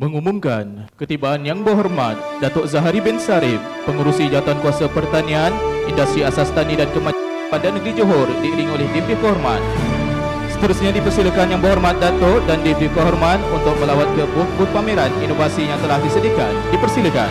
Mengumumkan ketibaan Yang Berhormat Datuk Zahari bin Sarip, Pengerusi Jawatankuasa Pertanian, Industri Asas Tani dan Kemajuan Bandar Negeri Johor, diiringi oleh Deputi Kehormat. Seterusnya dipersilakan Yang Berhormat Datuk dan Deputi Kehormat untuk melawat ke booth pameran inovasi yang telah disediakan. Dipersilakan.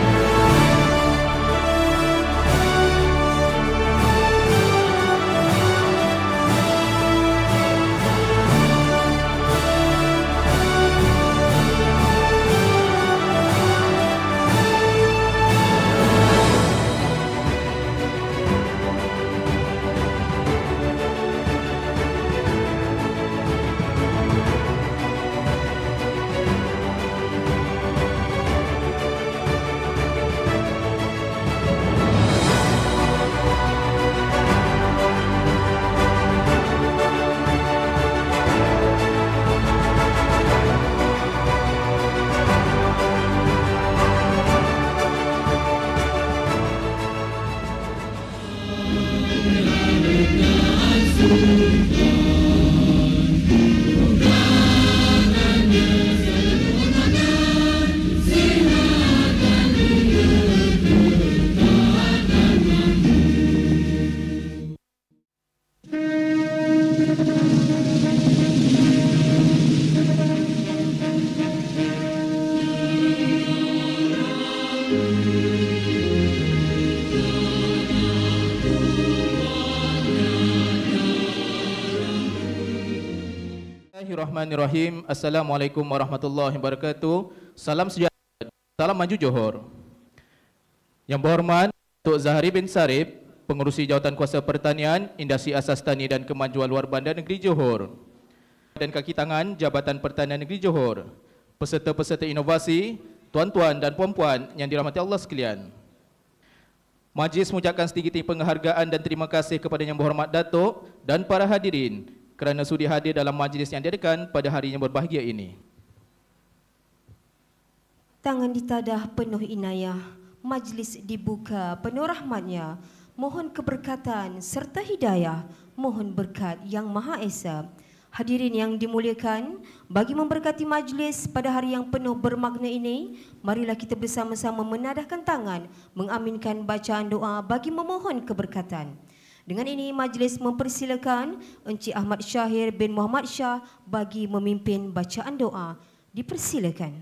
Bismillahirrahmanirrahim. Assalamualaikum warahmatullahi wabarakatuh. Salam sejahtera, salam maju Johor. Yang Berhormat Datuk Zahari bin Sarip, Pengerusi Jawatankuasa Pertanian, Industri Asas Tani dan Kemajuan Luar Bandar Negeri Johor, dan kaki tangan Jabatan Pertanian Negeri Johor, peserta-peserta inovasi, tuan-tuan dan puan-puan yang dirahmati Allah sekalian. Majlis mengucapkan sedikit penghargaan dan terima kasih kepada Yang Berhormat Datuk dan para hadirin kerana sudi hadir dalam majlis yang diadakan pada hari yang berbahagia ini. Tangan ditadah penuh inayah, majlis dibuka penuh rahmatnya. Mohon keberkatan serta hidayah, mohon berkat yang Maha Esa. Hadirin yang dimuliakan, bagi memberkati majlis pada hari yang penuh bermakna ini, marilah kita bersama-sama menadahkan tangan, mengaminkan bacaan doa bagi memohon keberkatan. Dengan ini, majlis mempersilakan Encik Ahmad Syahir bin Muhammad Shah bagi memimpin bacaan doa. Dipersilakan.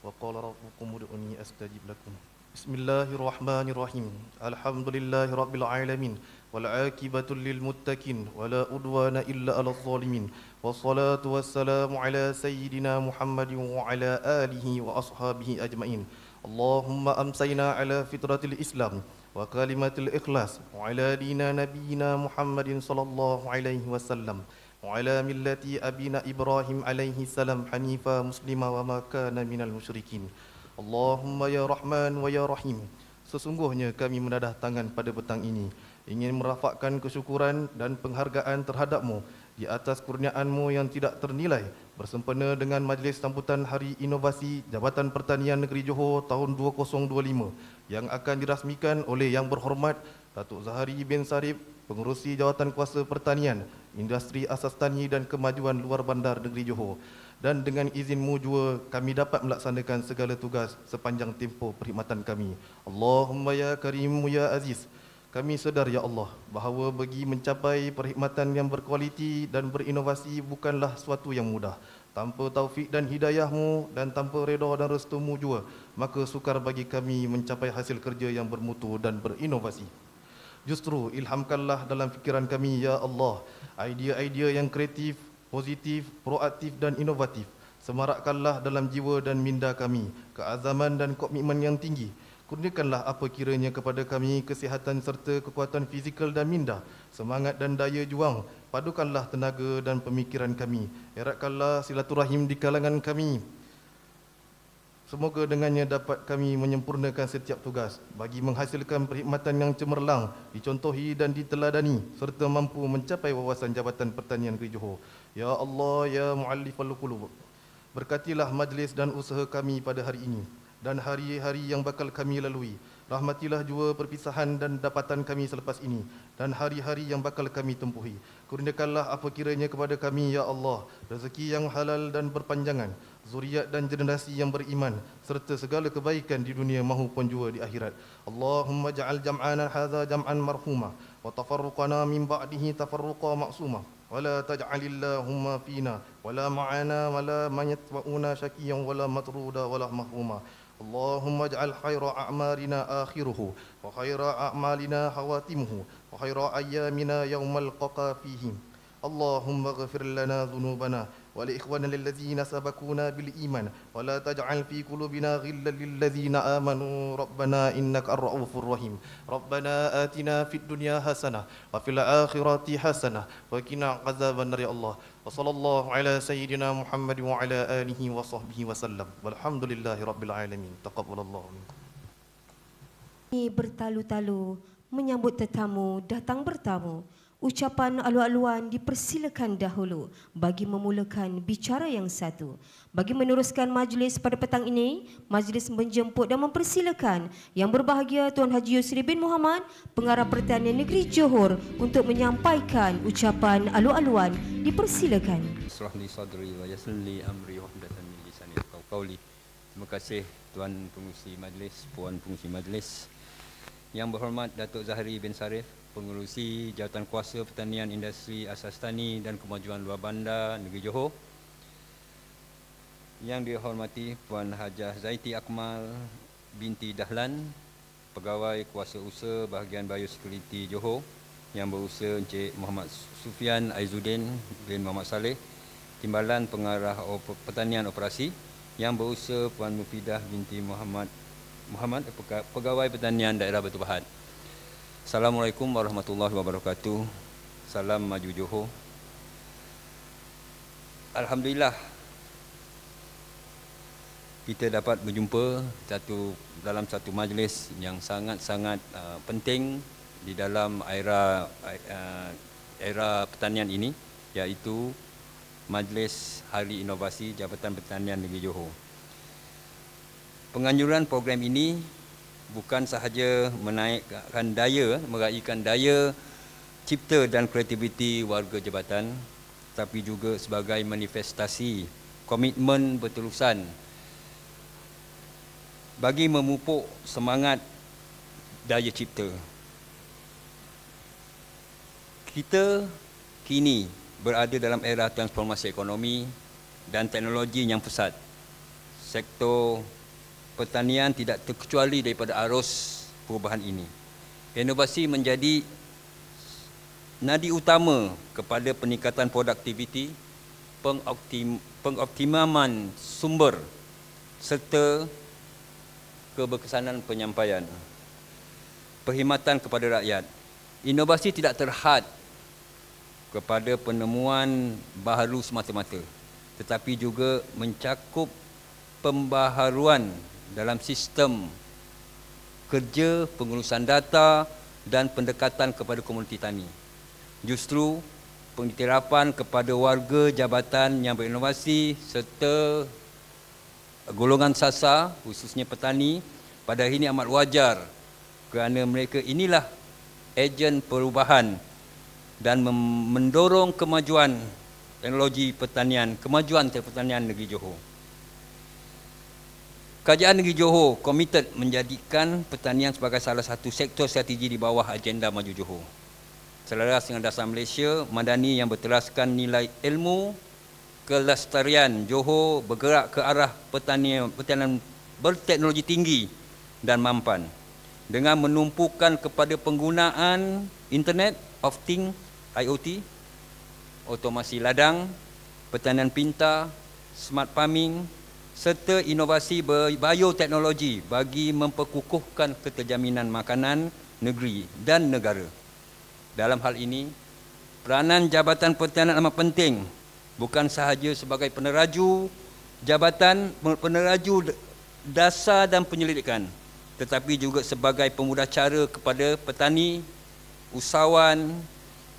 Wa qala rabbukum ud'uni astajib lakum. Bismillahirrahmanirrahim. Alhamdulillahirabbil alamin. Wal 'aqibatu lil muttaqin wa la udwana illa 'alal zalimin. Wassalatu wassalamu ala sayyidina Muhammadin wa ala alihi wa ashabihi ajmain. Allahumma amsayna ala fitratil Islam wa kalimatil ikhlas wa ala dina nabiyina Muhammadin sallallahu alaihi wasallam wa ala millati abina Ibrahim alaihi salam hanifa muslima wa ma kana minal musyrikin. Allahumma ya Rahman wa ya Rahim. Sesungguhnya kami menadah tangan pada petang ini ingin merafakkan kesyukuran dan penghargaan terhadap-Mu di atas kurniaan-Mu yang tidak ternilai bersempena dengan majlis sambutan Hari Inovasi Jabatan Pertanian Negeri Johor tahun 2025 yang akan dirasmikan oleh Yang Berhormat Datuk Zahari bin Sarip, Pengerusi Jawatankuasa Pertanian, Industri Asas Tani dan Kemajuan Luar Bandar Negeri Johor. Dan dengan izin-Mu jua kami dapat melaksanakan segala tugas sepanjang tempoh perkhidmatan kami. Allahumma ya Karim ya Aziz. Kami sedar ya Allah bahawa bagi mencapai perkhidmatan yang berkualiti dan berinovasi bukanlah suatu yang mudah. Tanpa taufik dan hidayah-Mu dan tanpa redha dan restu-Mu jua, maka sukar bagi kami mencapai hasil kerja yang bermutu dan berinovasi. Justru ilhamkanlah dalam fikiran kami ya Allah idea-idea yang kreatif, positif, proaktif dan inovatif. Semarakkanlah dalam jiwa dan minda kami keazaman dan komitmen yang tinggi. Kurniakanlah apa kiranya kepada kami kesihatan serta kekuatan fizikal dan minda, semangat dan daya juang. Padukanlah tenaga dan pemikiran kami. Eratkanlah silaturahim di kalangan kami. Semoga dengannya dapat kami menyempurnakan setiap tugas bagi menghasilkan perkhidmatan yang cemerlang, dicontohi dan diteladani serta mampu mencapai wawasan Jabatan Pertanian Negeri Johor. Ya Allah, ya Mu'allifal Qulub, berkatilah majlis dan usaha kami pada hari ini dan hari-hari yang bakal kami lalui. Rahmatilah jua perpisahan dan dapatan kami selepas ini dan hari-hari yang bakal kami tempuhi. Kurniakanlah apa kiranya kepada kami, ya Allah, rezeki yang halal dan berpanjangan, zuriat dan generasi yang beriman, serta segala kebaikan di dunia maupun jua di akhirat. Allahumma ja'al jam'ana hadza jam'an marhuma wa tafarruqana min ba'dihi tafarruqa ma'suma. ولا تجعل اللهم فينا ولا معنا ولا من يتبعنا شكيا ولا مطرودا ولا محروما. اللهم اجعل خير أعمالنا آخره وخير أعمالنا خواتمه وخير أيامنا يوم القاك فيه. اللهم اغفر لنا ذنوبنا ولإخواننا الذين سبقونا بالإيمان ولا تجعل في قلوبنا غلا للذين آمنوا ربنا إنك الرؤوف الرحيم. ربنا آتنا في الدنيا حسنة وفي الآخرة حسنة وقنا عذاب النار يا الله. وصلى الله على سيدنا محمد وعلى آله وصحبه وسلم والحمد لله رب العالمين. تقبل الله منكم. Bertalu-talu menyambut tetamu datang bertamu. Ucapan alu-aluan dipersilakan dahulu bagi memulakan bicara yang satu. Bagi meneruskan majlis pada petang ini, majlis menjemput dan mempersilakan Yang Berbahagia Tuan Haji Yusri bin Muhammad, Pengarah Pertanian Negeri Johor untuk menyampaikan ucapan alu-aluan. Dipersilakan. Israhli sadri wa yassirli amri wahlul min lisani yafqahu qawli. Terima kasih Tuan Pengerusi Majlis, Puan Pengerusi Majlis. Yang berhormat Datuk Zahari bin Sarif, Pengerusi Jawatan Kuasa Pertanian Industri Asas Tani dan Kemajuan Luar Bandar Negeri Johor. Yang dihormati Puan Hajah Zaiti Akmal binti Dahlan, Pegawai Kuasa Usaha Bahagian Biosecurity Johor. Yang berusaha Encik Muhammad Sufian Aizuddin bin Muhammad Saleh, Timbalan Pengarah Pertanian Operasi. Yang berusaha Puan Mufidah binti Muhammad Pegawai Pertanian Daerah Batu Pahat. Assalamualaikum warahmatullahi wabarakatuh. Salam maju Johor. Alhamdulillah kita dapat berjumpa dalam satu majlis yang sangat-sangat penting di dalam era pertanian ini, iaitu Majlis Hari Inovasi Jabatan Pertanian Negeri Johor. Penganjuran program ini bukan sahaja meraihkan daya cipta dan kreativiti warga jabatan, tapi juga sebagai manifestasi komitmen berterusan bagi memupuk semangat daya cipta. Kita kini berada dalam era transformasi ekonomi dan teknologi yang pesat. Sektor pertanian tidak terkecuali daripada arus perubahan ini. Inovasi menjadi nadi utama kepada peningkatan produktiviti, pengoptimaman sumber serta keberkesanan penyampaian, perkhidmatan kepada rakyat. Inovasi tidak terhad kepada penemuan baharu semata-mata, tetapi juga mencakup pembaharuan dalam sistem kerja, pengurusan data dan pendekatan kepada komuniti tani. Justru pengiktirafan kepada warga jabatan yang berinovasi serta golongan sasar, khususnya petani, pada hari ini amat wajar kerana mereka inilah ejen perubahan dan mendorong kemajuan teknologi pertanian, kemajuan pertanian negeri Johor. Kerajaan Negeri Johor komited menjadikan pertanian sebagai salah satu sektor strategi di bawah agenda Maju Johor. Selaras dengan dasar Malaysia Madani yang berteraskan nilai ilmu, kelestarian Johor bergerak ke arah pertanian berteknologi tinggi dan mampan dengan menumpukan kepada penggunaan Internet of Things IoT, otomasi ladang, pertanian pintar, smart farming serta inovasi bioteknologi bagi memperkukuhkan keterjaminan makanan negeri dan negara. Dalam hal ini, peranan Jabatan Pertanian amat penting, bukan sahaja sebagai peneraju jabatan, peneraju dasar dan penyelidikan, tetapi juga sebagai pemudacara kepada petani, usahawan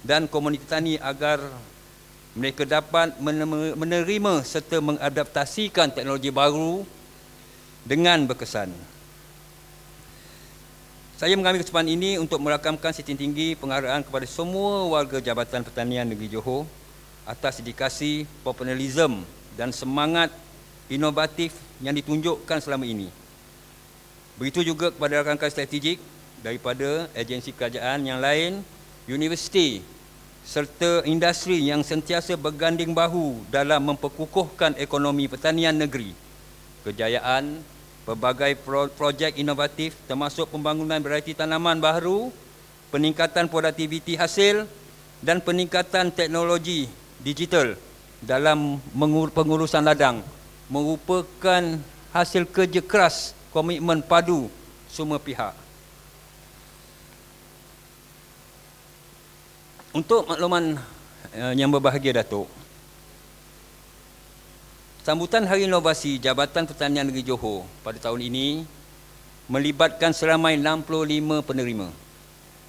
dan komuniti tani agar mereka dapat menerima serta mengadaptasikan teknologi baru dengan berkesan. Saya mengambil kesempatan ini untuk merakamkan setinggi-tinggi penghargaan kepada semua warga Jabatan Pertanian Negeri Johor atas dedikasi, profesionalisme dan semangat inovatif yang ditunjukkan selama ini. Begitu juga kepada rakan-rakan strategik daripada agensi kerajaan yang lain, universiti serta industri yang sentiasa berganding bahu dalam memperkukuhkan ekonomi pertanian negeri. Kejayaan pelbagai projek inovatif termasuk pembangunan varieti tanaman baru, peningkatan produktiviti hasil dan peningkatan teknologi digital dalam pengurusan ladang merupakan hasil kerja keras komitmen padu semua pihak. Untuk makluman yang berbahagia, Datuk, sambutan Hari Inovasi Jabatan Pertanian Negeri Johor pada tahun ini melibatkan seramai 65 penerima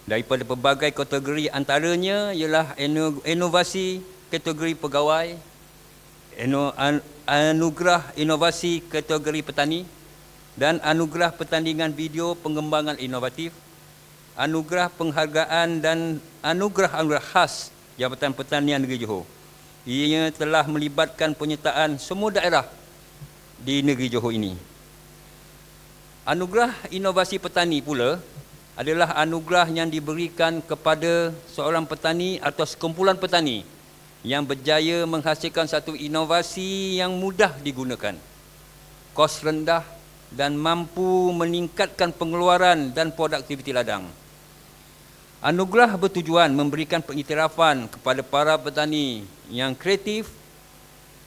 daripada pelbagai kategori, antaranya ialah inovasi kategori pegawai, anugerah inovasi kategori petani dan anugerah pertandingan video pengembangan inovatif, anugerah penghargaan dan anugerah khas Jabatan Pertanian Negeri Johor. Ia telah melibatkan penyertaan semua daerah di negeri Johor ini. Anugerah inovasi petani pula adalah anugerah yang diberikan kepada seorang petani atau sekumpulan petani yang berjaya menghasilkan satu inovasi yang mudah digunakan, kos rendah dan mampu meningkatkan pengeluaran dan produktiviti ladang. Anugerah bertujuan memberikan pengiktirafan kepada para petani yang kreatif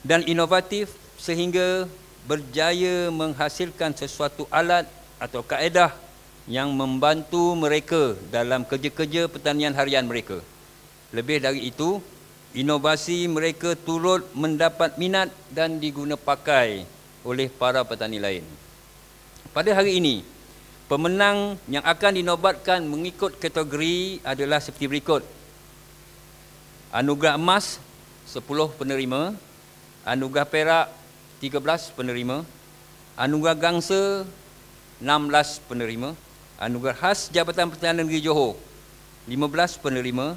dan inovatif sehingga berjaya menghasilkan sesuatu alat atau kaedah yang membantu mereka dalam kerja-kerja pertanian harian mereka. Lebih dari itu, inovasi mereka turut mendapat minat dan diguna pakai oleh para petani lain. Pada hari ini, pemenang yang akan dinobatkan mengikut kategori adalah seperti berikut. Anugerah emas 10 penerima, anugerah perak 13 penerima, anugerah gangsa 16 penerima, anugerah khas Jabatan Pertanian Negeri Johor 15 penerima,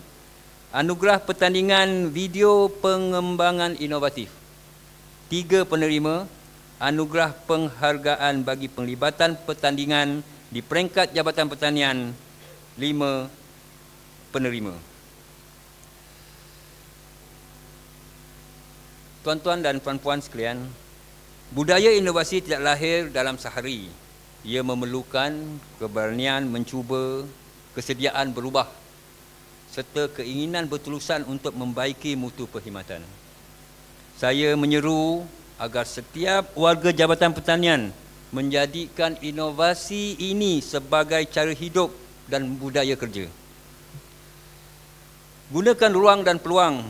anugerah pertandingan video pengembangan inovatif 3 penerima, anugerah penghargaan bagi penglibatan pertandingan di peringkat Jabatan Pertanian 5 penerima. Tuan-tuan dan puan-puan sekalian, budaya inovasi tidak lahir dalam sehari. Ia memerlukan keberanian mencuba, kesediaan berubah serta keinginan berterusan untuk membaiki mutu perkhidmatan. Saya menyeru agar setiap warga Jabatan Pertanian menjadikan inovasi ini sebagai cara hidup dan budaya kerja. Gunakan ruang dan peluang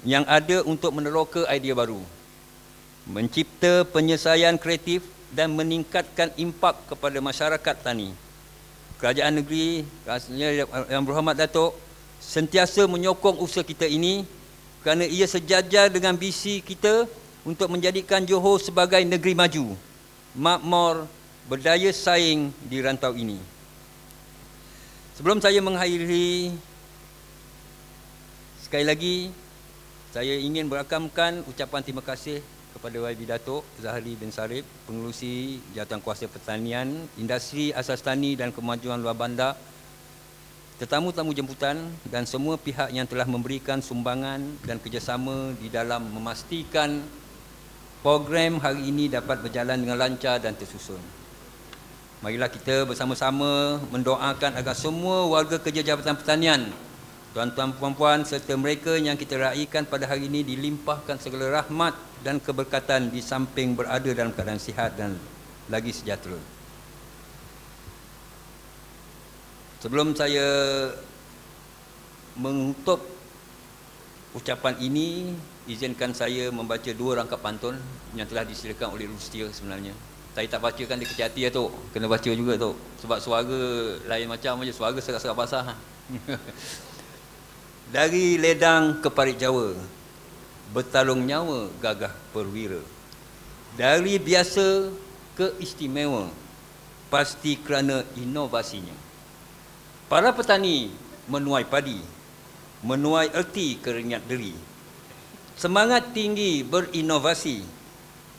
yang ada untuk meneroka idea baru, mencipta penyelesaian kreatif dan meningkatkan impak kepada masyarakat tani. Kerajaan negeri, Yang Berhormat Datuk, sentiasa menyokong usaha kita ini kerana ia sejajar dengan visi kita untuk menjadikan Johor sebagai negeri maju, makmur, berdaya saing di rantau ini. Sebelum saya mengakhiri, sekali lagi saya ingin berakamkan ucapan terima kasih kepada YB Datuk Zahari bin Sarip, Pengerusi Jawatankuasa Pertanian, Industri Asas Tani dan Kemajuan Luar Bandar, tetamu-tamu jemputan dan semua pihak yang telah memberikan sumbangan dan kerjasama di dalam memastikan program hari ini dapat berjalan dengan lancar dan tersusun. Marilah kita bersama-sama mendoakan agar semua warga kerja Jabatan Pertanian, tuan-tuan, puan-puan serta mereka yang kita raikan pada hari ini dilimpahkan segala rahmat dan keberkatan di samping berada dalam keadaan sihat dan lagi sejahtera. Sebelum saya menutup ucapan ini, izinkan saya membaca 2 rangkap pantun yang telah disilakan oleh Rustia sebenarnya. Saya tak bacakan dia kecil hati ya, Tok. Kena baca juga, Tok. Sebab suara lain macam aja, suara serak-serak basah. Dari ledang ke parit Jawa, bertarung nyawa gagah perwira. Dari biasa ke istimewa, pasti kerana inovasinya. Para petani menuai padi, menuai erti keringat deri. Semangat tinggi berinovasi,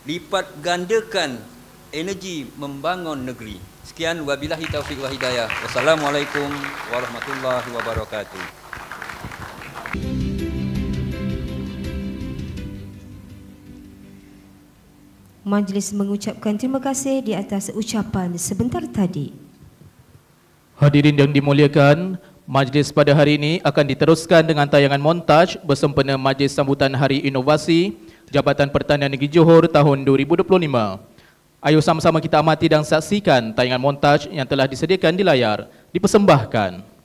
lipat gandakan energi membangun negeri. Sekian, wabillahi taufiq wa hidayah. Wassalamualaikum warahmatullahi wabarakatuh. Majlis mengucapkan terima kasih di atas ucapan sebentar tadi. Hadirin yang dimuliakan, majlis pada hari ini akan diteruskan dengan tayangan montaj bersempena Majlis Sambutan Hari Inovasi Jabatan Pertanian Negeri Johor tahun 2025. Ayo sama-sama kita amati dan saksikan tayangan montaj yang telah disediakan di layar. Dipersembahkan.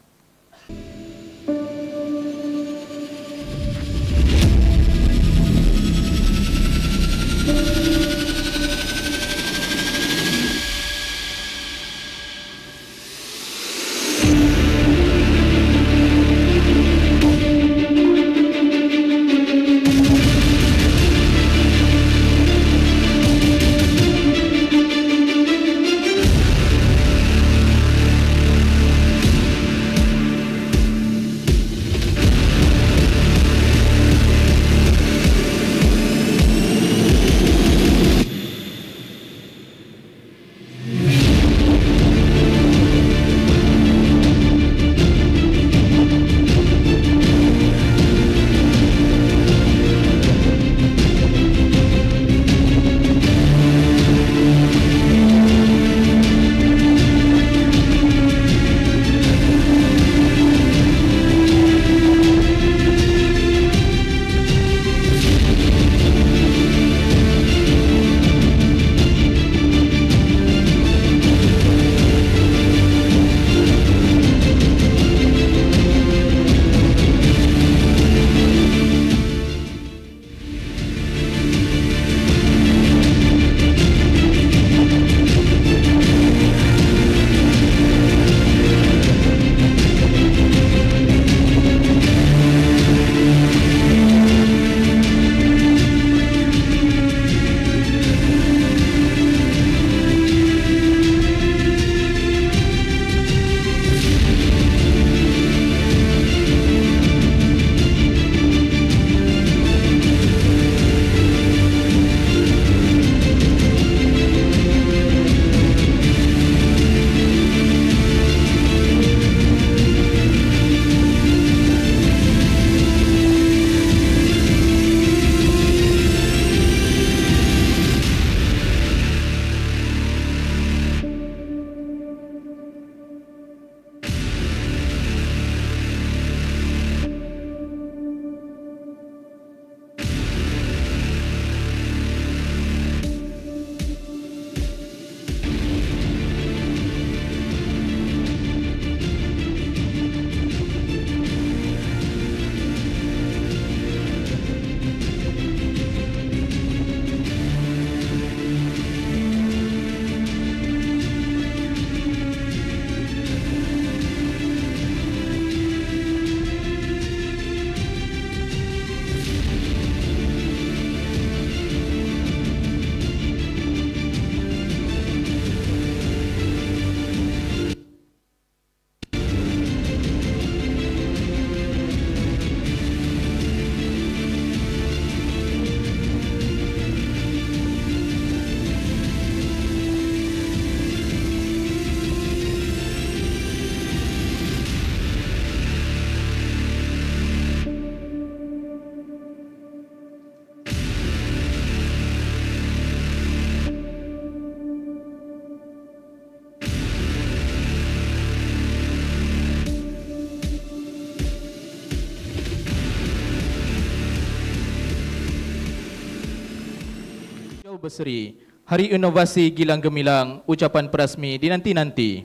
Berseri, Hari Inovasi Gilang Gemilang, ucapan perasmi dinanti-nanti.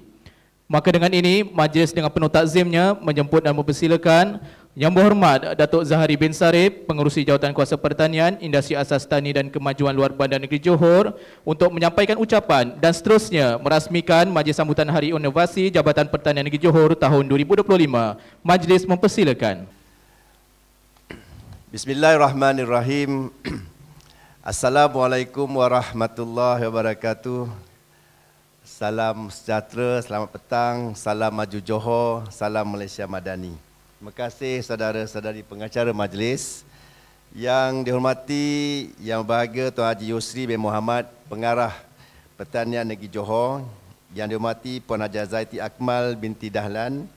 Maka dengan ini, majlis dengan penuh takzimnya menjemput dan mempersilakan Yang Berhormat Datuk Zahari bin Sarip, Pengerusi Jawatankuasa Pertanian, Industri Asas Tani dan Kemajuan Luar Bandar Negeri Johor untuk menyampaikan ucapan dan seterusnya merasmikan Majlis Sambutan Hari Inovasi Jabatan Pertanian Negeri Johor tahun 2025. Majlis mempersilakan. Bismillahirrahmanirrahim. Assalamualaikum warahmatullahi wabarakatuh. Salam sejahtera, selamat petang, salam maju Johor, salam Malaysia Madani. Terima kasih saudara-saudari pengacara majlis. Yang dihormati, yang berbahagia Tuan Haji Yusri bin Muhammad, Pengarah Pertanian Negeri Johor. Yang dihormati Puan Haji Zaiti Akmal binti Dahlan,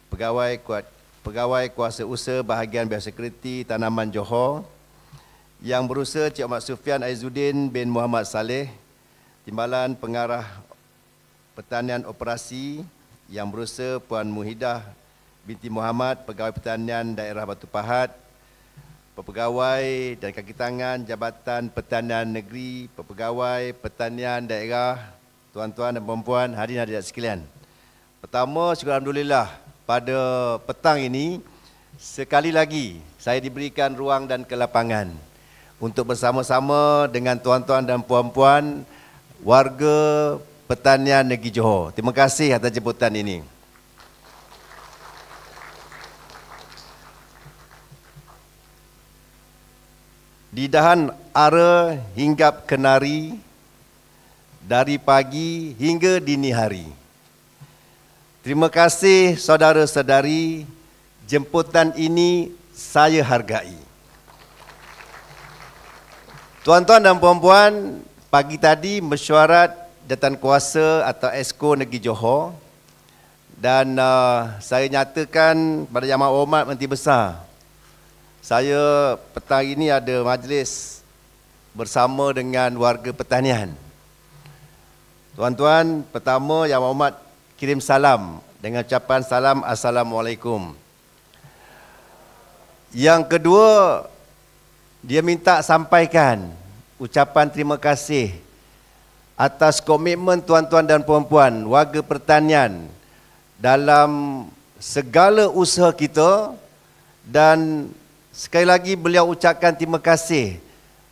Pegawai Kuasa Usaha Bahagian Biosekuriti Tanaman Johor. Yang berusaha Cik Ahmad Sufian Aizuddin bin Muhammad Saleh, Timbalan Pengarah Pertanian Operasi. Yang berusaha Puan Muhidah binti Muhammad, Pegawai Pertanian Daerah Batu Pahat. Pegawai dan kaki tangan Jabatan Pertanian Negeri, Pegawai Pertanian Daerah, tuan-tuan dan puan-puan, hadirin-hadirat sekalian. Pertama, syukur alhamdulillah pada petang ini sekali lagi saya diberikan ruang dan kelapangan untuk bersama-sama dengan tuan-tuan dan puan-puan warga Pertanian Negeri Johor. Terima kasih atas jemputan ini. Di dahan ara hinggap kenari, dari pagi hingga dini hari. Terima kasih saudara-saudari, jemputan ini saya hargai. Tuan-tuan dan puan-puan, pagi tadi mesyuarat Jawatankuasa atau Exco Negeri Johor, dan saya nyatakan pada Yang Amat Menteri Besar, saya petang ini ada majlis bersama dengan warga pertanian. Tuan-tuan, pertama Yang Amat kirim salam dengan ucapan salam Assalamualaikum. Yang kedua, dia minta sampaikan ucapan terima kasih atas komitmen tuan-tuan dan puan-puan warga pertanian dalam segala usaha kita, dan sekali lagi beliau ucapkan terima kasih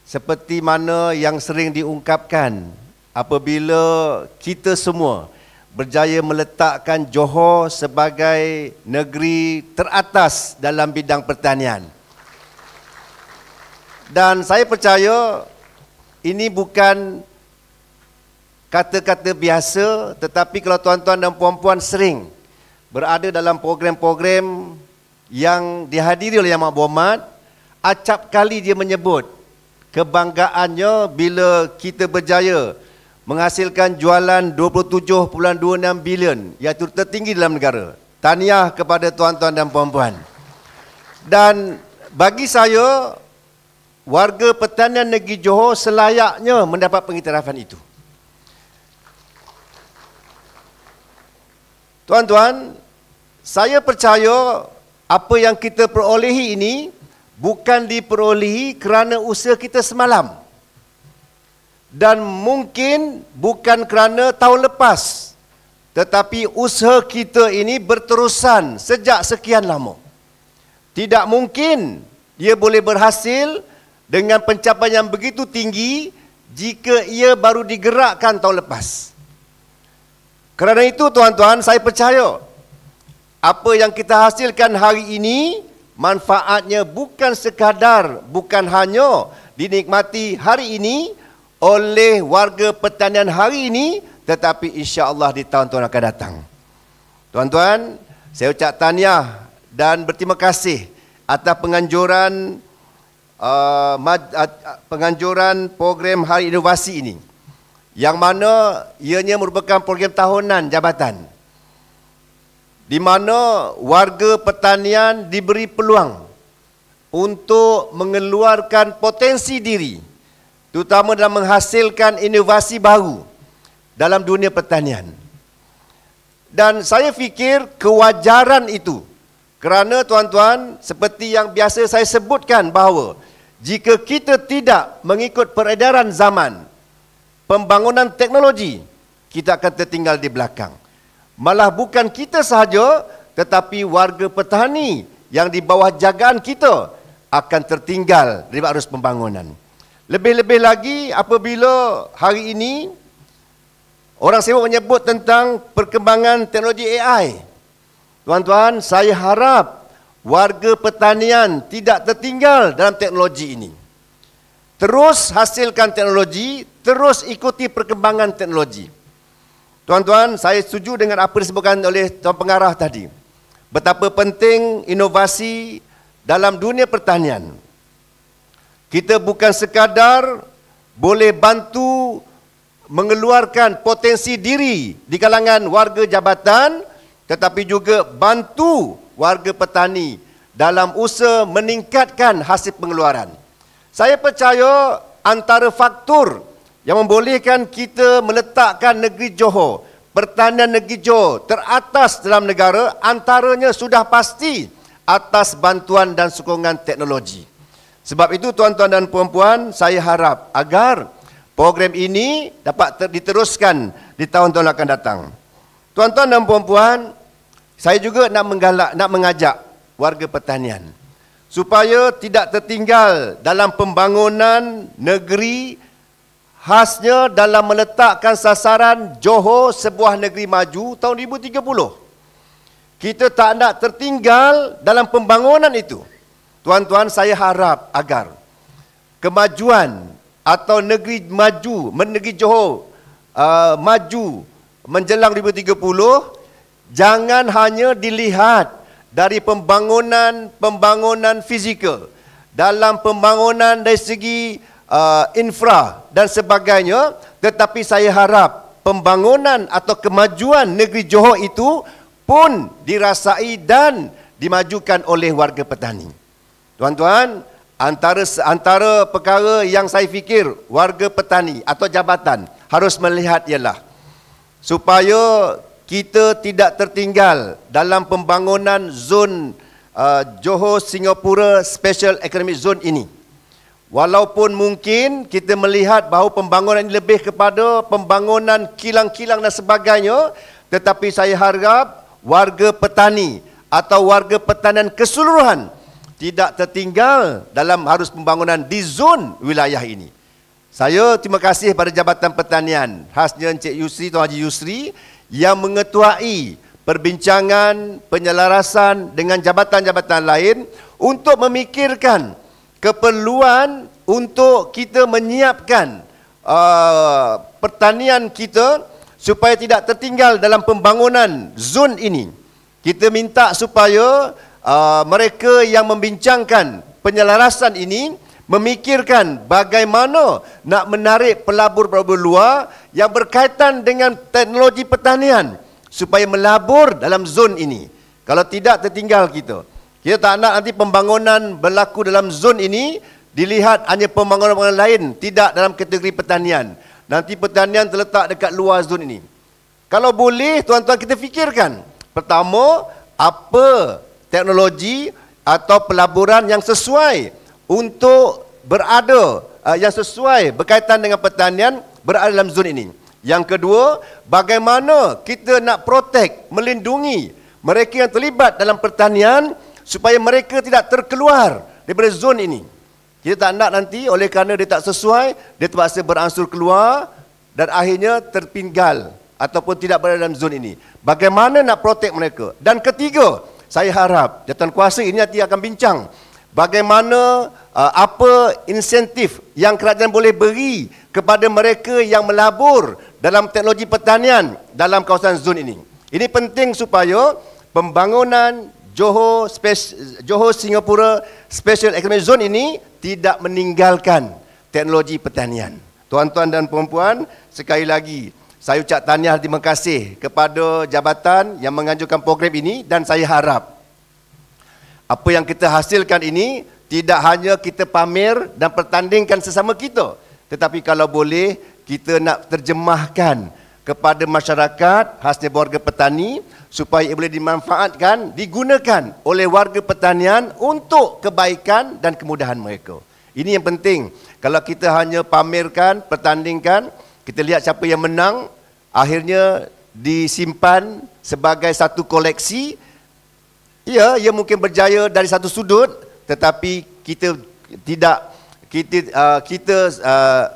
seperti mana yang sering diungkapkan apabila kita semua berjaya meletakkan Johor sebagai negeri teratas dalam bidang pertanian. Dan saya percaya ini bukan kata-kata biasa, tetapi kalau tuan-tuan dan puan-puan sering berada dalam program-program yang dihadiri oleh Yang Amat Berhormat, acap kali dia menyebut kebanggaannya bila kita berjaya menghasilkan jualan 27.26 bilion, iaitu tertinggi dalam negara. Tahniah kepada tuan-tuan dan puan-puan. Dan bagi saya, warga pertanian negeri Johor selayaknya mendapat pengiktirafan itu. Tuan-tuan, saya percaya apa yang kita perolehi ini bukan diperolehi kerana usaha kita semalam. Dan mungkin bukan kerana tahun lepas. Tetapi usaha kita ini berterusan sejak sekian lama. Tidak mungkin dia boleh berhasil dengan pencapaian yang begitu tinggi jika ia baru digerakkan tahun lepas. Kerana itu tuan-tuan, saya percaya apa yang kita hasilkan hari ini manfaatnya bukan sekadar, bukan hanya dinikmati hari ini oleh warga pertanian hari ini, tetapi insya-Allah di tahun-tahun akan datang. Tuan-tuan, saya ucap tahniah dan berterima kasih atas penganjuran program Hari Inovasi ini, yang mana ianya merupakan program tahunan jabatan, di mana warga pertanian diberi peluang untuk mengeluarkan potensi diri, terutama dalam menghasilkan inovasi baru dalam dunia pertanian. Dan saya fikir kewajaran itu, kerana tuan-tuan, seperti yang biasa saya sebutkan bahawa jika kita tidak mengikut peredaran zaman, pembangunan teknologi, kita akan tertinggal di belakang. Malah bukan kita sahaja, tetapi warga petani yang di bawah jagaan kita akan tertinggal dari arus pembangunan. Lebih-lebih lagi apabila hari ini orang sibuk menyebut tentang perkembangan teknologi AI. Tuan-tuan, saya harap warga pertanian tidak tertinggal dalam teknologi ini. Terus hasilkan teknologi, terus ikuti perkembangan teknologi. Tuan-tuan, saya setuju dengan apa disebutkan oleh Tuan Pengarah tadi. Betapa penting inovasi dalam dunia pertanian. Kita bukan sekadar boleh bantu mengeluarkan potensi diri di kalangan warga jabatan, tetapi juga bantu warga petani dalam usaha meningkatkan hasil pengeluaran. Saya percaya antara faktor yang membolehkan kita meletakkan negeri Johor, pertanian negeri Johor teratas dalam negara, antaranya sudah pasti atas bantuan dan sokongan teknologi. Sebab itu tuan-tuan dan puan-puan, saya harap agar program ini dapat diteruskan di tahun-tahun akan datang. Tuan-tuan dan puan-puan, saya juga nak mengajak warga pertanian supaya tidak tertinggal dalam pembangunan negeri, khasnya dalam meletakkan sasaran Johor sebuah negeri maju tahun 2030. Kita tak nak tertinggal dalam pembangunan itu. Tuan-tuan, saya harap agar kemajuan atau negeri maju, negeri Johor maju menjelang 2030, jangan hanya dilihat dari pembangunan fizikal, dalam pembangunan dari segi infra dan sebagainya, tetapi saya harap pembangunan atau kemajuan negeri Johor itu pun dirasai dan dimajukan oleh warga petani. Tuan-tuan, antara perkara yang saya fikir warga petani atau jabatan harus melihat ialah supaya kita tidak tertinggal dalam pembangunan zon Johor Singapura Special Economic Zone ini. Walaupun mungkin kita melihat bahawa pembangunan ini lebih kepada pembangunan kilang-kilang dan sebagainya, tetapi saya harap warga petani atau warga pertanian keseluruhan tidak tertinggal dalam harus pembangunan di zon wilayah ini. Saya terima kasih pada Jabatan Pertanian, khasnya Encik Yusri, Tuan Haji Yusri, yang mengetuai perbincangan penyelarasan dengan jabatan-jabatan lain untuk memikirkan keperluan untuk kita menyiapkan pertanian kita supaya tidak tertinggal dalam pembangunan zon ini. Kita minta supaya mereka yang membincangkan penyelarasan ini memikirkan bagaimana nak menarik pelabur-pelabur luar yang berkaitan dengan teknologi pertanian supaya melabur dalam zon ini. Kalau tidak, tertinggal kita. Kita tak nak nanti pembangunan berlaku dalam zon ini dilihat hanya pembangunan lain, tidak dalam kategori pertanian. Nanti pertanian terletak dekat luar zon ini. Kalau boleh, tuan-tuan, kita fikirkan. Pertama, apa teknologi atau pelaburan yang sesuai untuk berada, yang sesuai berkaitan dengan pertanian berada dalam zon ini. Yang kedua, bagaimana kita nak protect, melindungi mereka yang terlibat dalam pertanian supaya mereka tidak terkeluar daripada zon ini. Kita tak nak nanti oleh kerana dia tak sesuai, dia terpaksa beransur keluar dan akhirnya tertinggal ataupun tidak berada dalam zon ini. Bagaimana nak protect mereka? Dan ketiga, saya harap jawatan kuasa ini nanti akan bincang bagaimana apa insentif yang kerajaan boleh beri kepada mereka yang melabur dalam teknologi pertanian dalam kawasan zon ini. Ini penting supaya pembangunan Johor Singapura Special Economic Zone ini tidak meninggalkan teknologi pertanian. Tuan-tuan dan puan-puan, sekali lagi saya ucap tahniah terima kasih kepada jabatan yang menganjurkan program ini, dan saya harap apa yang kita hasilkan ini tidak hanya kita pamer dan pertandingkan sesama kita, tetapi kalau boleh kita nak terjemahkan kepada masyarakat, khasnya warga petani, supaya boleh dimanfaatkan, digunakan oleh warga pertanian untuk kebaikan dan kemudahan mereka. Ini yang penting. Kalau kita hanya pamerkan, pertandingkan, kita lihat siapa yang menang, akhirnya disimpan sebagai satu koleksi. Ya, ia mungkin berjaya dari satu sudut, tetapi kita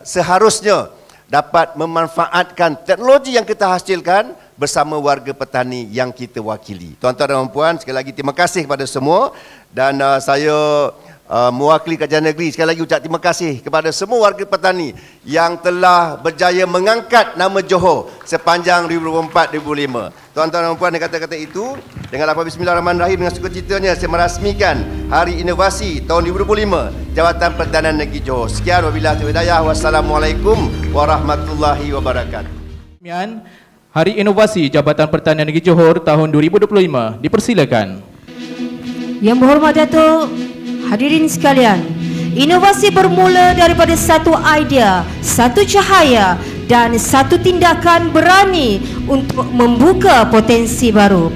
seharusnya dapat memanfaatkan teknologi yang kita hasilkan bersama warga petani yang kita wakili. Tuan-tuan dan puan, sekali lagi terima kasih kepada semua, dan saya mewakili Kerajaan Negeri, sekali lagi ucap terima kasih kepada semua warga petani yang telah berjaya mengangkat nama Johor sepanjang 2004-2005. Tuan-tuan dan puan, dengan kata-kata itu, dengan lafaz bismillahirrahmanirrahim, dengan sukacitanya saya merasmikan Hari Inovasi tahun 2025 Jabatan Pertanian Negeri Johor. Sekian, wabillahi taufiq wal hidayah. Wassalamualaikum warahmatullahi wabarakatuh. Hari Inovasi Jabatan Pertanian Negeri Johor tahun 2025 dipersilakan. Yang berhormat Datuk, hadirin sekalian, inovasi bermula daripada satu idea, satu cahaya dan satu tindakan berani untuk membuka potensi baru.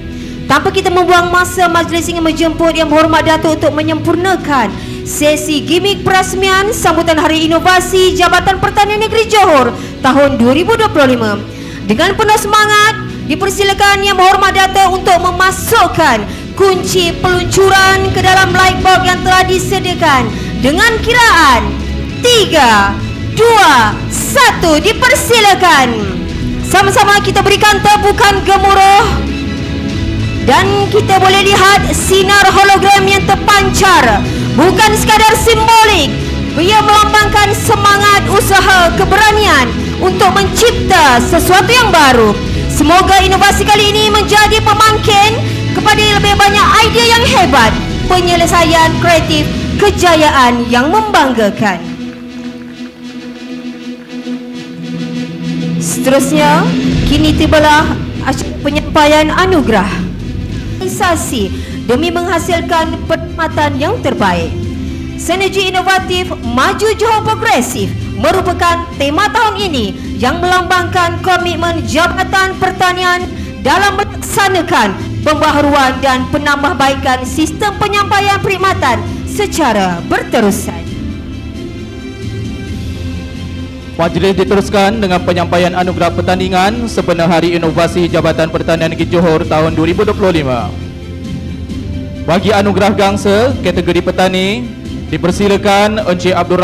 Tanpa kita membuang masa, majlis ingin menjemput Yang Berhormat Datuk untuk menyempurnakan sesi gimik perasmian sambutan Hari Inovasi Jabatan Pertanian Negeri Johor tahun 2025. Dengan penuh semangat, dipersilakan Yang Berhormat Datuk untuk memasukkan kunci peluncuran ke dalam light bulb yang telah disediakan dengan kiraan 3, 2, 1. Dipersilakan. Sama-sama kita berikan tepukan gemuruh. Dan kita boleh lihat sinar hologram yang terpancar. Bukan sekadar simbolik, ia melambangkan semangat usaha keberanian untuk mencipta sesuatu yang baru. Semoga inovasi kali ini menjadi pemangkin kepada lebih banyak idea yang hebat, penyelesaian kreatif, kejayaan yang membanggakan. Seterusnya, kini tibalah acara penyampaian anugerah organisasi demi menghasilkan perkhidmatan yang terbaik. Sinergi inovatif Maju Johor Progresif merupakan tema tahun ini yang melambangkan komitmen Jabatan Pertanian dalam melaksanakan pembaharuan dan penambahbaikan sistem penyampaian perkhidmatan secara berterusan. Majlis diteruskan dengan penyampaian anugerah pertandingan sempena Hari Inovasi Jabatan Pertanian Negeri Johor tahun 2025. Bagi anugerah gangsa kategori petani, dipersilakan Encik Abdul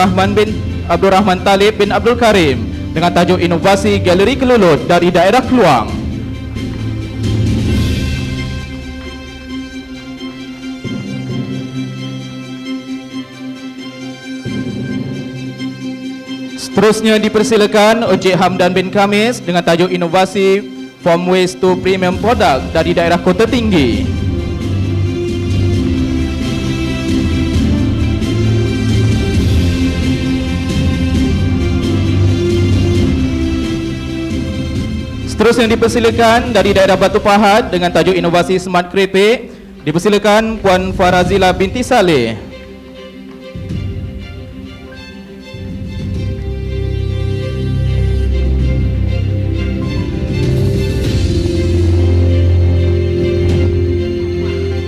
Rahman Talib bin Abdul Karim dengan tajuk Inovasi Galeri Kelulut dari daerah Keluang. Seterusnya dipersilakan Encik Hamdan bin Khamis dengan tajuk Inovasi From Waste to Premium Product dari daerah Kota Tinggi. Seterusnya dipersilakan dari daerah Batu Pahat dengan tajuk Inovasi Smart Kerepek, dipersilakan Puan Farazila binti Saleh.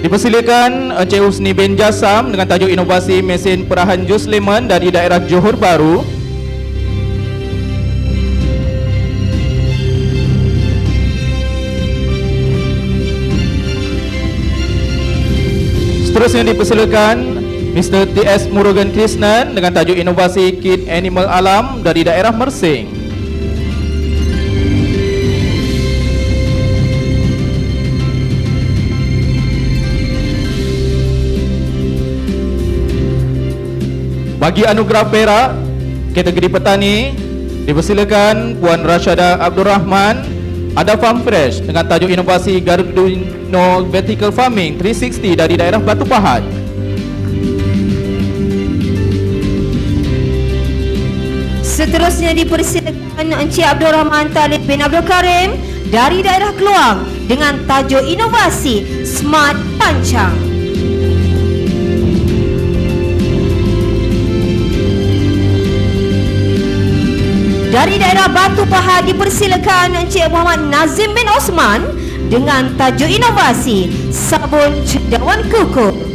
Dipersilakan Encik Husni bin Jasam dengan tajuk Inovasi Mesin Perahan Jus Lemon dari daerah Johor Bahru. Seterusnya dipersilakan Mr. T.S. Murugan Krishnan dengan tajuk Inovasi Kit Animal Alam dari daerah Mersing. Bagi anugerah perak kategori petani, dipersilakan Puan Rashadah Abdul Rahman Ada Farm Fresh dengan tajuk Inovasi Garduino Vertical Farming 360 dari daerah Batu Pahat. Seterusnya dipersilakan Encik Abdul Rahman Talib bin Abdul Karim dari daerah Keluang dengan tajuk Inovasi Smart Pancang. Dari daerah Batu Pahat dipersilakan Encik Muhammad Nazim bin Osman dengan tajuk Inovasi Sabun Cendawan Kukuh.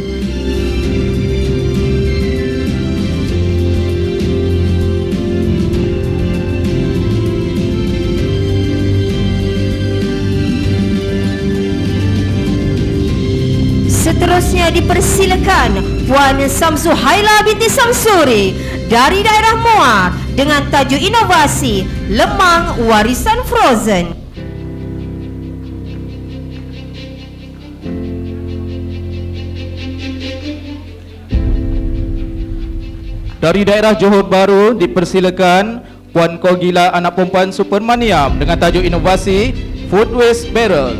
Seterusnya dipersilakan Puan Samsu Haila binti Samsuri dari daerah Muar dengan tajuk Inovasi Lemang Warisan Frozen. Dari daerah Johor Bahru dipersilakan Puan Kogila anak perempuan Supermaniam dengan tajuk inovasi Food Waste Barrel.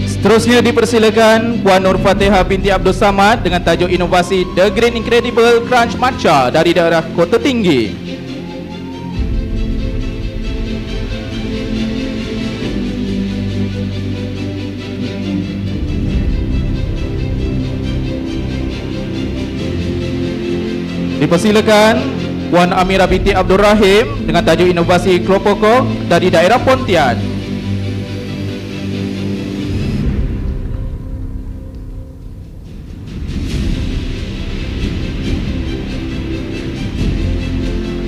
Seterusnya dipersilakan Puan Nur Fatihah binti Abdul Samad dengan tajuk inovasi The Green Incredible Crunch Matcha dari daerah Kota Tinggi. Dipersilakan Puan Amira binti Abdul Rahim dengan tajuk inovasi Klopoko dari daerah Pontian.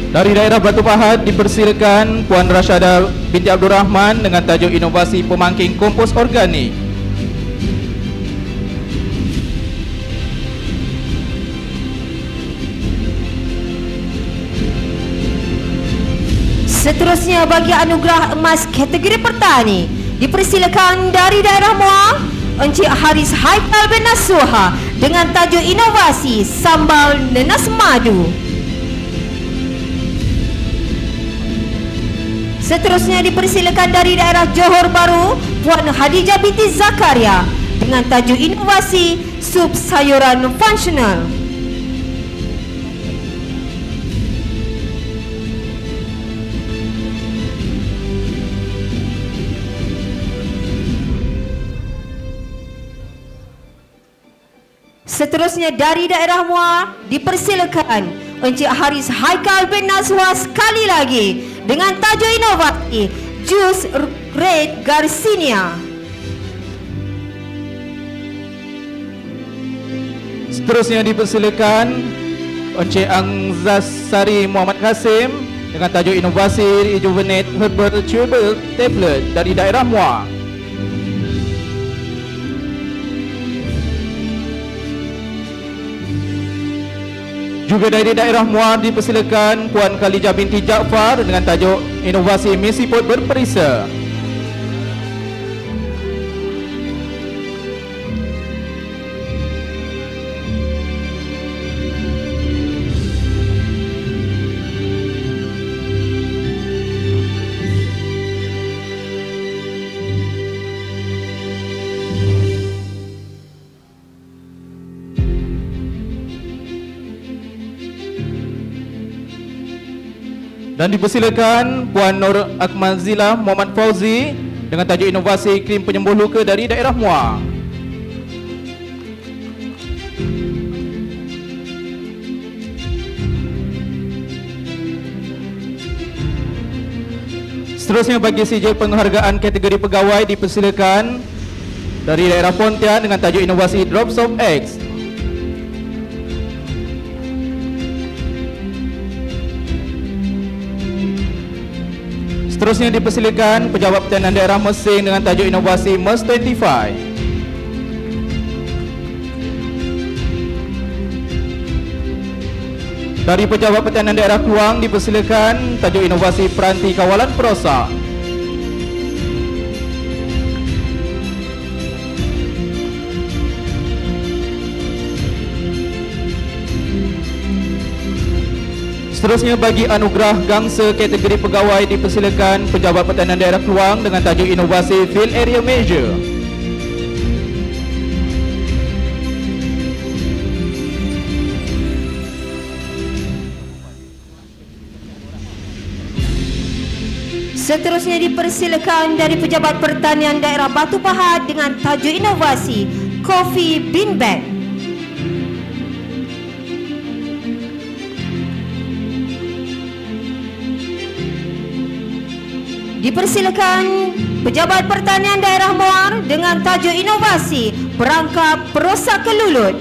Dari daerah Batu Pahat dipersilakan Puan Rasyada binti Abdul Rahman dengan tajuk inovasi pemangking kompos organik. Seterusnya bagi anugerah emas kategori petani dipersilakan dari daerah Muar Encik Haris Haikal bin Nasuha dengan tajuk inovasi sambal nenas madu. Seterusnya dipersilakan dari daerah Johor Bahru Puan Hadijah binti Zakaria dengan tajuk inovasi sup sayuran fungsional. Seterusnya dari daerah Muar dipersilakan Encik Haris Haikal bin Nazwa sekali lagi dengan tajuk inovasi Jus Red Garcinia. Seterusnya dipersilakan Encik Angzasari Muhammad Kasim dengan tajuk inovasi Rejuvenate Herbal Chewable Tablet dari daerah Muar. Juga dari daerah Muar dipersilakan Puan Khalijah binti Jaafar dengan tajuk inovasi Mesi Pot Berperisa. Dan dipersilakan Puan Nur Akmalzila Muhammad Fauzi dengan tajuk inovasi krim penyembuh luka dari daerah Muar. Seterusnya bagi sijil penghargaan kategori pegawai dipersilakan dari daerah Pontian dengan tajuk inovasi Drops of X. Seterusnya dipersilakan Pejabat Pertanian Daerah Mersing dengan tajuk inovasi MERS 25. Dari Pejabat Pertanian Daerah Keluang dipersilakan tajuk inovasi Peranti Kawalan Perosak. Seterusnya bagi anugerah gangsa kategori pegawai dipersilakan Pejabat Pertanian Daerah Keluang dengan tajuk inovasi Field Area Measure. Seterusnya dipersilakan dari Pejabat Pertanian Daerah Batu Pahat dengan tajuk inovasi Coffee Bean Bag. Dipersilakan Pejabat Pertanian Daerah Muar dengan tajuk inovasi perangkap perosak kelulut.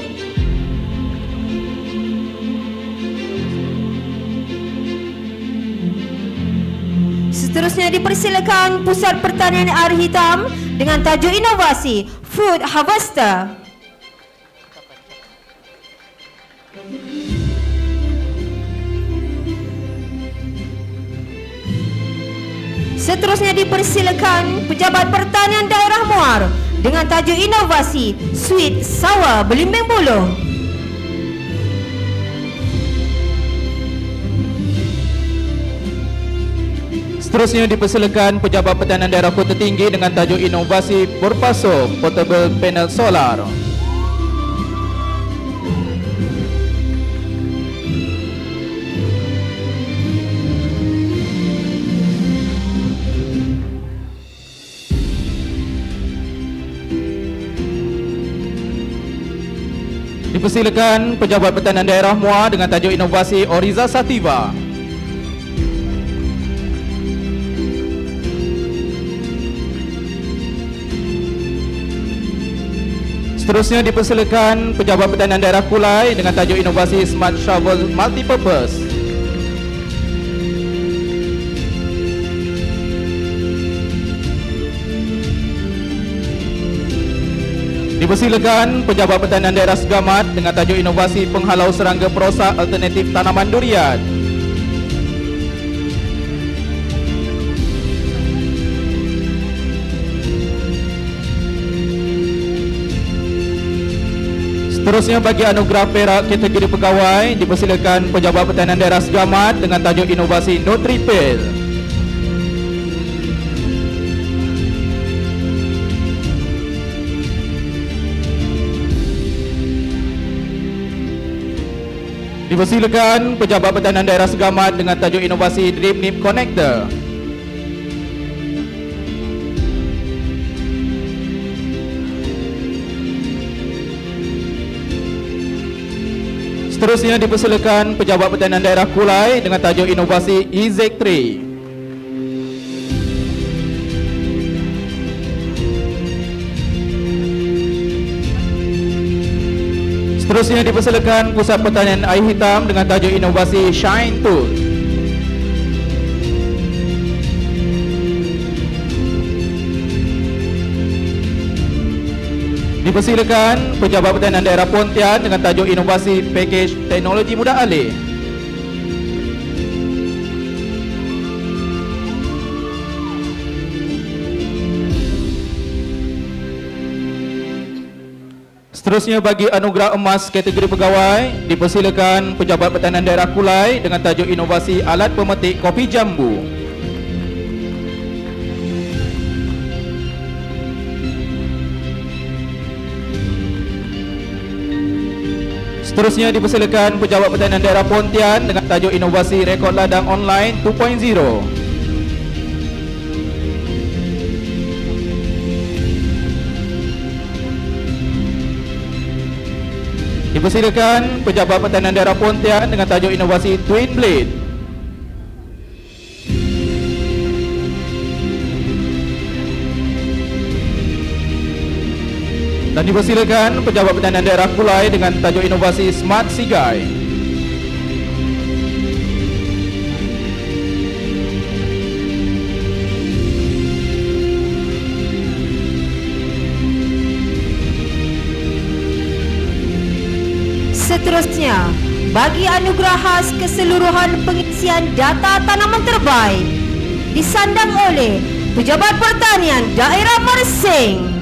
Seterusnya dipersilakan Pusat Pertanian Air Hitam dengan tajuk inovasi Food Harvester. Seterusnya dipersilakan Pejabat Pertanian Daerah Muar dengan tajuk inovasi Sweet Sour Belimbing Buluh. Seterusnya dipersilakan Pejabat Pertanian Daerah Kota Tinggi dengan tajuk inovasi Porpaso Portable Panel Solar. Dipersilakan Pejabat Pertanian Daerah Muar dengan tajuk inovasi Oriza Sativa. Seterusnya dipersilakan Pejabat Pertanian Daerah Kulai dengan tajuk inovasi Smart Shovel Multipurpose. Dipersilakan Pejabat Pertanian Daerah Segamat dengan tajuk inovasi Penghalau Serangga Perosak Alternatif Tanaman Durian. Seterusnya bagi anugerah perak kategori pegawai dipersilakan Pejabat Pertanian Daerah Segamat dengan tajuk inovasi Nutripil. Dipersilakan Pejabat Pertanian Daerah Segamat dengan tajuk inovasi Drip Nip Connector. Seterusnya dipersilakan Pejabat Pertanian Daerah Kulai dengan tajuk inovasi EZ3. Seterusnya dipersilakan Pusat Pertanian Air Hitam dengan tajuk inovasi Shine Tool. Dipersilakan Pejabat Pertanian Daerah Pontian dengan tajuk inovasi Package Teknologi Mudah Alih. Seterusnya bagi anugerah emas kategori pegawai dipersilakan Pejabat Pertanian Daerah Kulai dengan tajuk inovasi Alat Pemetik Kopi Jambu. Seterusnya dipersilakan Pejabat Pertanian Daerah Pontian dengan tajuk inovasi Rekod Ladang Online 2.0. Dipersilakan Pejabat Pertanian Daerah Pontian dengan tajuk inovasi Twin Blade. Dan dipersilakan Pejabat Pertanian Daerah Kulai dengan tajuk inovasi Smart Sigai. Seterusnya, bagi anugerah khas keseluruhan pengisian data tanaman terbaik disandang oleh Pejabat Pertanian Daerah Mersing.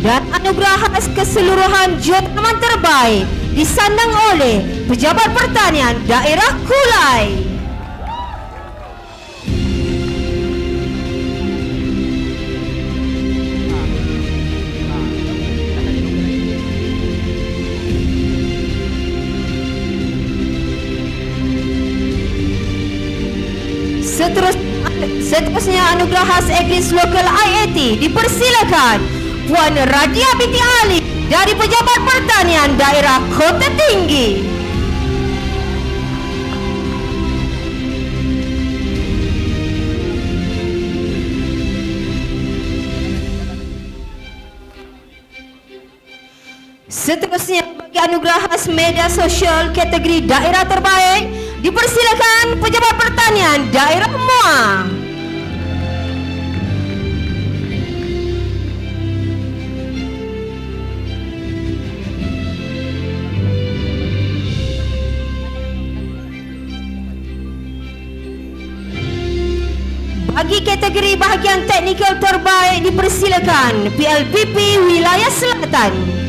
Dan anugerah khas keseluruhan tanaman terbaik disandang oleh Pejabat Pertanian Daerah Kulai. Seterusnya anugerah khas Agris Local IAT dipersilakan Puan Radia binti Ali dari Pejabat Pertanian Daerah Kota Tinggi. Seterusnya bagi anugerah khas media sosial kategori daerah terbaik, dipersilakan Pejabat Pertanian Daerah Muar. Bagi kategori bahagian teknikal terbaik, dipersilakan PLPP Wilayah Selatan.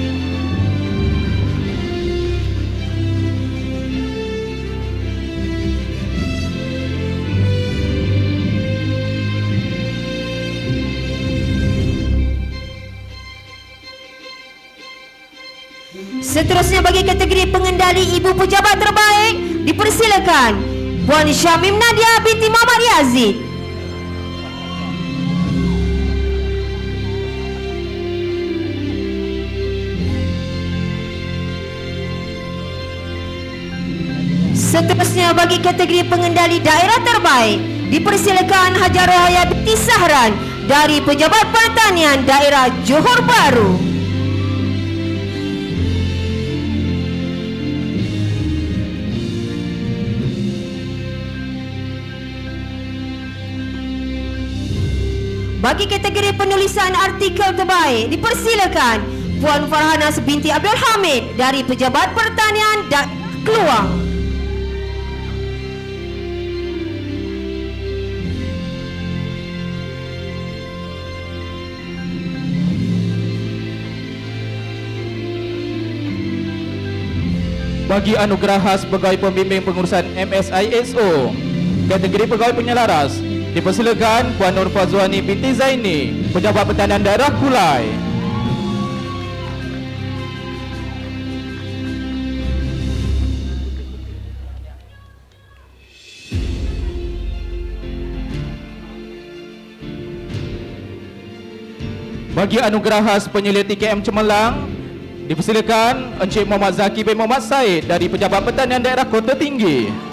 Seterusnya bagi kategori pengendali ibu pejabat terbaik, dipersilakan Puan Syamim Nadia binti Muhammad Yazid. Seterusnya bagi kategori pengendali daerah terbaik, dipersilakan Hajar Rohaya binti Sahran dari Pejabat Pertanian Daerah Johor Bahru. Bagi kategori penulisan artikel terbaik, dipersilakan Puan Farhanas binti Abdul Hamid dari Pejabat Pertanian Daerah Keluang. Bagi anugerah khas pegawai pembimbing pengurusan MSISO kategori pegawai penyelaras, dipersilakan Puan Nur Fazwani binti Zaini, Pejabat Pertanian Daerah Kulai. Bagi anugerah khas penyelia TKM Cemerlang, dipersilakan Encik Muhammad Zaki bin Muhammad Said dari Pejabat Pertanian Daerah Kota Tinggi.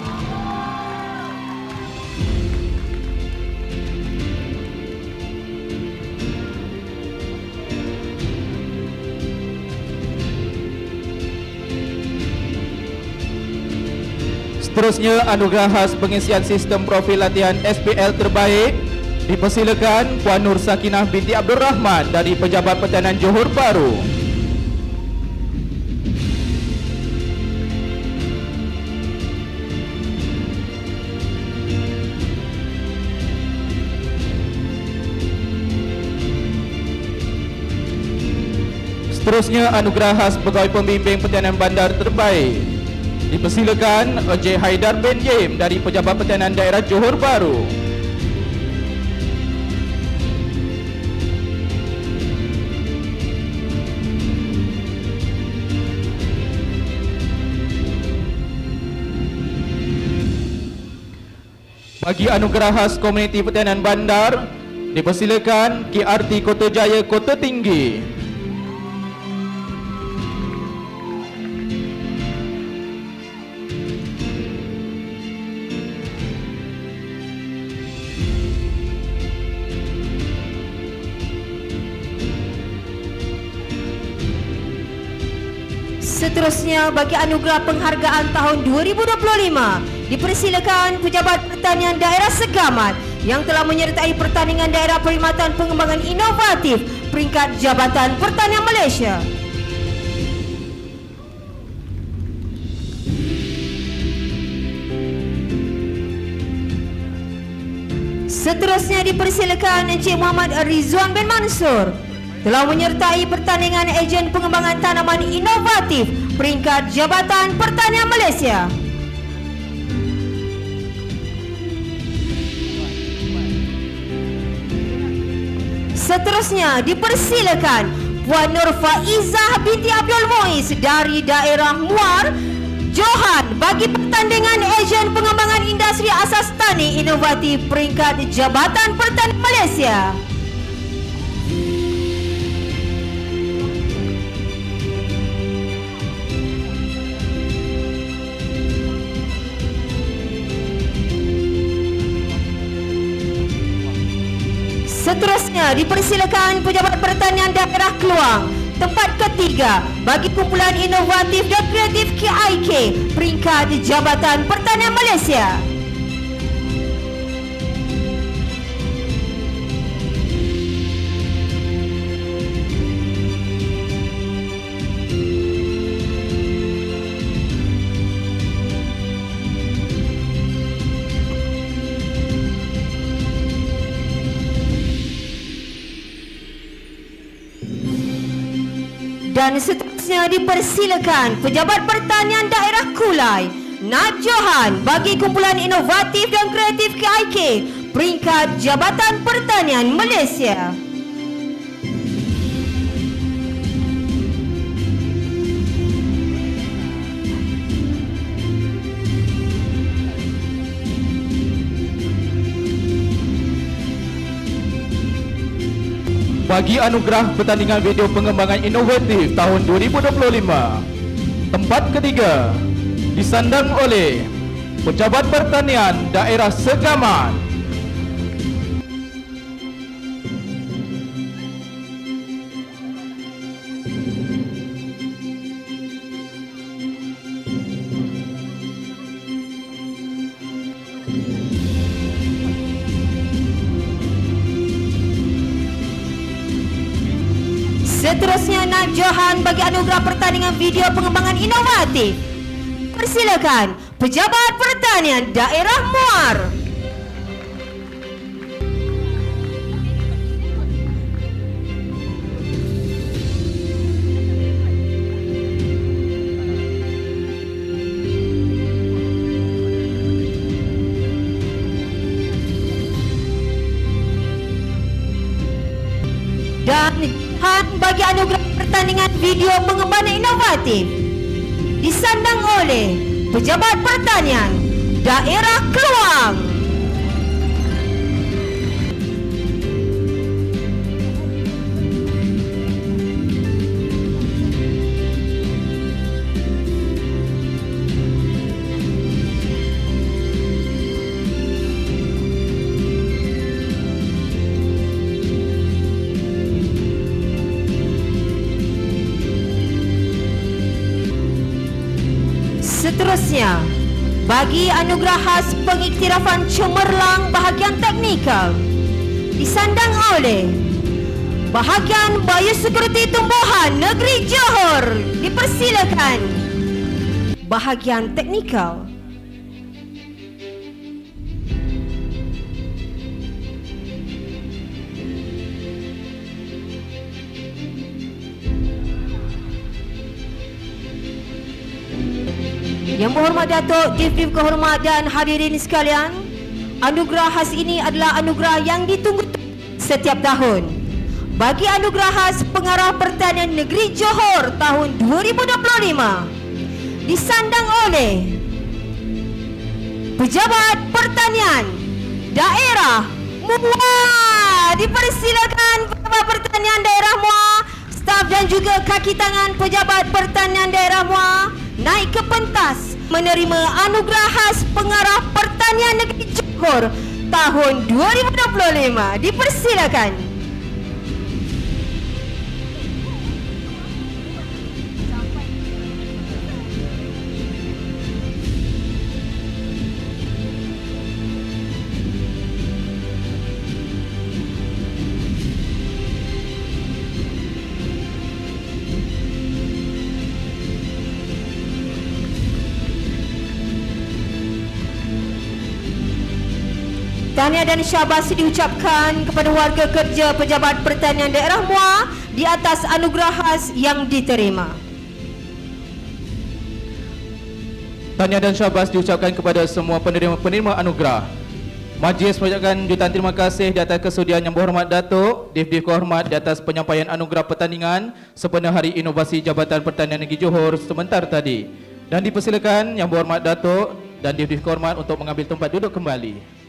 Seterusnya anugerah khas pengisian sistem profil latihan SPL terbaik, dipersilakan Puan Nur Sakinah binti Abdul Rahman dari Pejabat Pertanian Johor Bahru. Seterusnya anugerah khas pegawai pembimbing pertanian bandar terbaik, dipersilakan Encik Haidar bin Yim dari Pejabat Pertanian Daerah Johor Bahru. Bagi anugerah khas komuniti pertanian bandar, dipersilakan KRT Kota Jaya Kota Tinggi. Seterusnya bagi anugerah penghargaan tahun 2025, dipersilakan Pejabat Pertanian Daerah Segamat yang telah menyertai pertandingan daerah perkhidmatan pengembangan inovatif peringkat Jabatan Pertanian Malaysia. Seterusnya dipersilakan Encik Muhammad Rizwan bin Mansur telah menyertai pertandingan ejen pengembangan tanaman inovatif peringkat Jabatan Pertanian Malaysia. Seterusnya dipersilakan Puan Nur Faizah binti Abdul Muiz dari daerah Muar, Johan bagi pertandingan ejen pengembangan industri asas tani inovatif peringkat Jabatan Pertanian Malaysia. Seterusnya dipersilakan Pejabat Pertanian Daerah Keluang Tempat ketiga bagi kumpulan inovatif dan kreatif KIK peringkat Jabatan Pertanian Malaysia. Dan seterusnya dipersilakan Pejabat Pertanian Daerah Kulai, Nat Johan bagi kumpulan inovatif dan kreatif KIK peringkat Jabatan Pertanian Malaysia. Bagi anugerah pertandingan video pengembangan inovatif tahun 2025, tempat ketiga disandang oleh Pejabat Pertanian Daerah Segaman. Seterusnya Nat Johan bagi anugerah pertandingan video pengembangan inovatif. Persilakan Pejabat Pertanian Daerah Muar. Dan bagi anugerah pertandingan video pengembangan inovatif disandang oleh Pejabat Pertanian Daerah Keluang. Seterusnya, bagi anugerah khas pengiktirafan cemerlang bahagian teknikal disandang oleh Bahagian Biosekuriti Tumbuhan Negeri Johor. Dipersilakan bahagian teknikal. Yang berhormat Datuk Divdip Kehormat dan hadirin sekalian, anugerah khas ini adalah anugerah yang ditunggu setiap tahun. Bagi anugerah khas Pengarah Pertanian Negeri Johor tahun 2025 disandang oleh Pejabat Pertanian Daerah Muar. Dipersilakan Pejabat Pertanian Daerah Muar, staf dan juga kaki tangan Pejabat Pertanian Daerah Muar naik ke pentas menerima anugerah khas Pengarah Pertanian Negeri Johor tahun 2025. Dipersilakan. Tahniah dan syabas diucapkan kepada warga kerja Pejabat Pertanian Daerah Muar di atas anugerah khas yang diterima. Tahniah dan syabas diucapkan kepada semua penerima anugerah. Majlis mengucapkan jutaan terima kasih di atas kesudian Yang Berhormat Datuk Divdip Kehormat di atas penyampaian anugerah pertandingan sempena Hari Inovasi Jabatan Pertanian Negeri Johor sebentar tadi. Dan dipersilakan Yang Berhormat Datuk dan Divdip Kehormat untuk mengambil tempat duduk kembali.